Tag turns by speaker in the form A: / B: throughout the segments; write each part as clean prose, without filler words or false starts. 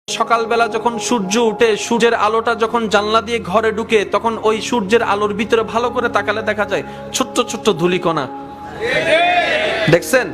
A: সকালবেলা যখন সূর্য উঠে, সূর্যের আলোটা যখন জানলা দিয়ে ঘরে ঢুকে, তখন ওই সূর্যের আলোর ভিতরে ভালো করে তাকালে দেখা যায় ছোট্ট ছোট্ট ধূলিকণা। দেখছেন?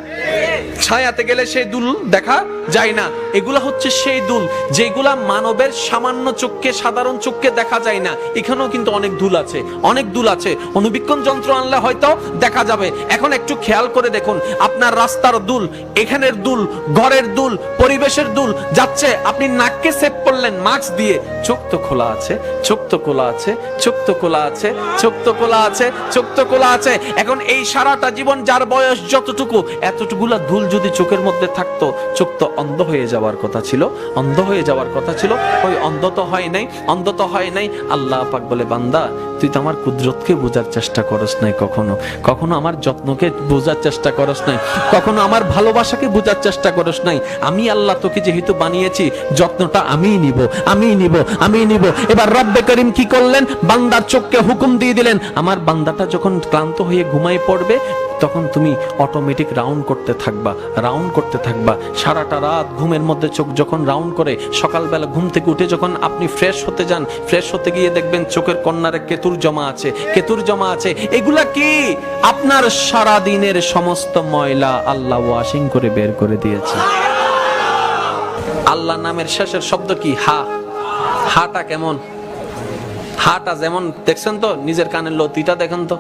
A: ছায়াতে গেলে সেই দুল দেখা যায় না। এগুলা হচ্ছে সেই দুল যেগুলা মানবের সামান্য চোখকে, সাধারণ চোখকে দেখা যায় না। এখানেও কিন্তু অনেক দুল আছে, অনেক দুল আছে। অনুবীক্ষণ যন্ত্র আনলে হয়তো দেখা যাবে। এখন একটু খেয়াল করে দেখুন, আপনার রাস্তার দুল, এখানের দুল, ঘরের দুল, পরিবেশের দুল যাচ্ছে। আপনি নাককে সেভ করলেন মাস্ক দিয়ে, চোখ তো খোলা আছে, চোখ তো খোলা আছে, চোখ তো খোলা আছে, চোখ তো খোলা আছে, চোখ তো খোলা আছে। এখন এই সারাটা জীবন যার বয়স যতটুকু, এতটুকুলা ধুল যদি চোখের মধ্যে থাকতো, চোখ তো অন্ধ হয়ে যাওয়ার কথা ছিল, অন্ধ হয়ে যাওয়ার কথা ছিল। ওই অন্ধ তো হয় নাই, অন্ধ তো হয় নাই। আল্লাহ পাক বলে, বান্দা তুই তো আমার কুদরতকে বোঝার চেষ্টা করস নাই, কখনো কখনো আমার যত্নকে বোঝার চেষ্টা করস নাই, কখনো আমার ভালোবাসাকে বোঝার চেষ্টা করস নাই। আমি আল্লাহ তোকে যেহেতু বানিয়েছি, যত্নটা আমিই নিব, আমিই নিব, আমিই নিব। এবার রব্বে করিম কি করলেন? বান্দার চোখকে হুকুম দিয়ে দিলেন, আমার বান্দাটা যখন ক্লান্ত হয়ে ঘুমায় পড়বে, তখন তুমি অটোমেটিক রাউন্ড করতে থাকবা, রাউন্ড করতে থাকবা। সারাটা রাত ঘুমের মধ্যে চোখ যখন রাউন্ড করে, সকালবেলা ঘুম থেকে উঠে যখন আপনি ফ্রেশ হতে যান, ফ্রেশ হতে গিয়ে দেখবেন চোখের কর্নারে কেতুর জমা আছে, কেতুর জমা আছে। এগুলা কি? আপনার সারা দিনের সমস্ত ময়লা আল্লাহ ওয়াশিং করে বের করে দিয়েছে। আল্লাহ নামের শেষের শব্দ কি? হা। হাটা কেমন? হাটা যেমন দেখছেন তো, নিজের কানের লতিটা দেখেন তো।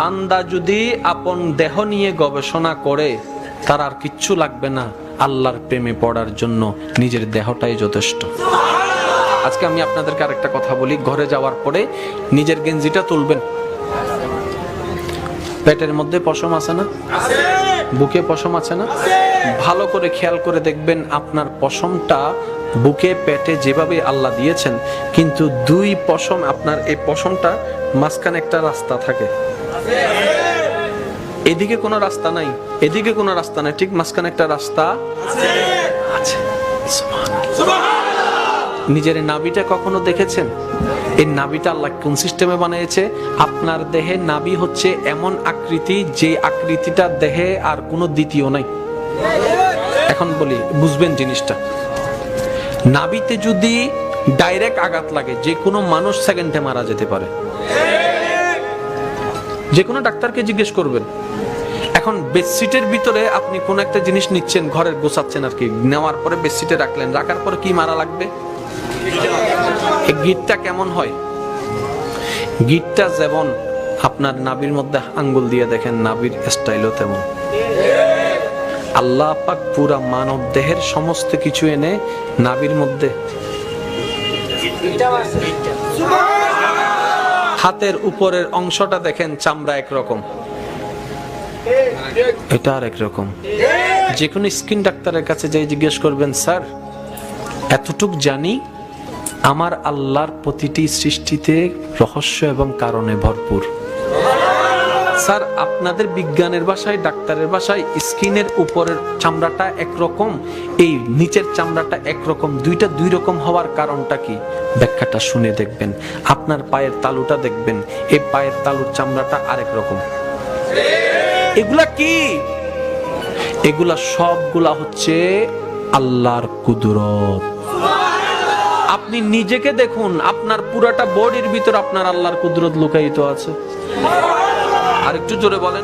A: বান্দা যদি আপন দেহ নিয়ে গবেষণা করে, তার আর কিচ্ছু লাগবে না। আল্লাহর প্রেমে পড়ার জন্য নিজের দেহটাই যথেষ্ট। আজকে আমি আপনাদেরকে আরেকটা কথা বলি, ঘরে যাওয়ার পরে নিজের গেঞ্জিটা তুলবেন। পেটের মধ্যে পশম আছে না? বুকে পশম আছে না? ভালো করে খেয়াল করে দেখবেন, আপনার পশমটা বুকে পেটে যেভাবে আল্লাহ দিয়েছেন, কিন্তু দুই পশম, আপনার এই পশমটা মাঝখানে একটা রাস্তা থাকে। এদিকে কোনো রাস্তা নাই, এদিকে কোনো রাস্তা নাই, ঠিক মাঝখানে একটা রাস্তা আছে। নিজের নাভিটা কখনো দেখেছেন? এই নাভিটা আল্লাহ কোন সিস্টেমে বানিয়েছে? আপনার দেহে নাভি হচ্ছে এমন আকৃতি, যে আকৃতিটা দেহে আর কোনো দ্বিতীয় নাই। এখন বলি, বুঝবেন জিনিসটা। নাভিতে যদি ডাইরেক্ট আঘাত লাগে, যে কোনো মানুষ সেকেন্ডে মারা যেতে পারে। যে কোনো ডাক্তারকে জিজ্ঞেস করবেন। এখন বেডশিটের ভিতরে আপনি কোন একটা জিনিস নিচ্ছেন, ঘরের গোছাচ্ছেন আর কি, নেওয়ার পরে বেডশিটে রাখলেন, রাখার পরে কি মারা লাগবে? এই গিটটা কেমন হয়? গিটটা যেমন আপনার নাভির মধ্যে আঙ্গুল দিয়ে দেখেন, নাভির স্টাইলও তেমন। আল্লাহ পাক পুরা মানব দেহের সমস্ত কিছু এনে নাভির মধ্যে। হাতের উপরের অংশটা দেখেন, চামড়া একরকম, এটা আর একরকম। যে কোনো স্কিন ডাক্তারের কাছে যাই জিজ্ঞেস করবেন, স্যার এতটুক জানি, আমার আল্লাহর প্রতিটি সৃষ্টিতে রহস্য এবং কারণে ভরপুর। স্যার আপনাদের বিজ্ঞানের ভাষায়, ডাক্তারের ভাষায়, স্কিনের উপরের চামড়াটা একরকম, এই নিচের চামড়াটা একরকম, দুইটা দুই রকম হওয়ার কারণটা কি? ব্যাখ্যাটা শুনে দেখবেন। আপনার পায়ের তালুটা দেখবেন, এই পায়ের তালুর চামড়াটা আরেক রকম। এগুলা কি? এগুলা সবগুলা হচ্ছে আল্লাহর কুদরত। আপনি নিজেকে দেখুন, আপনার পুরাটা বডির ভিতর আপনার আল্লাহর কুদরত লুকায়িত আছে। আর একটু জোরে বলেন।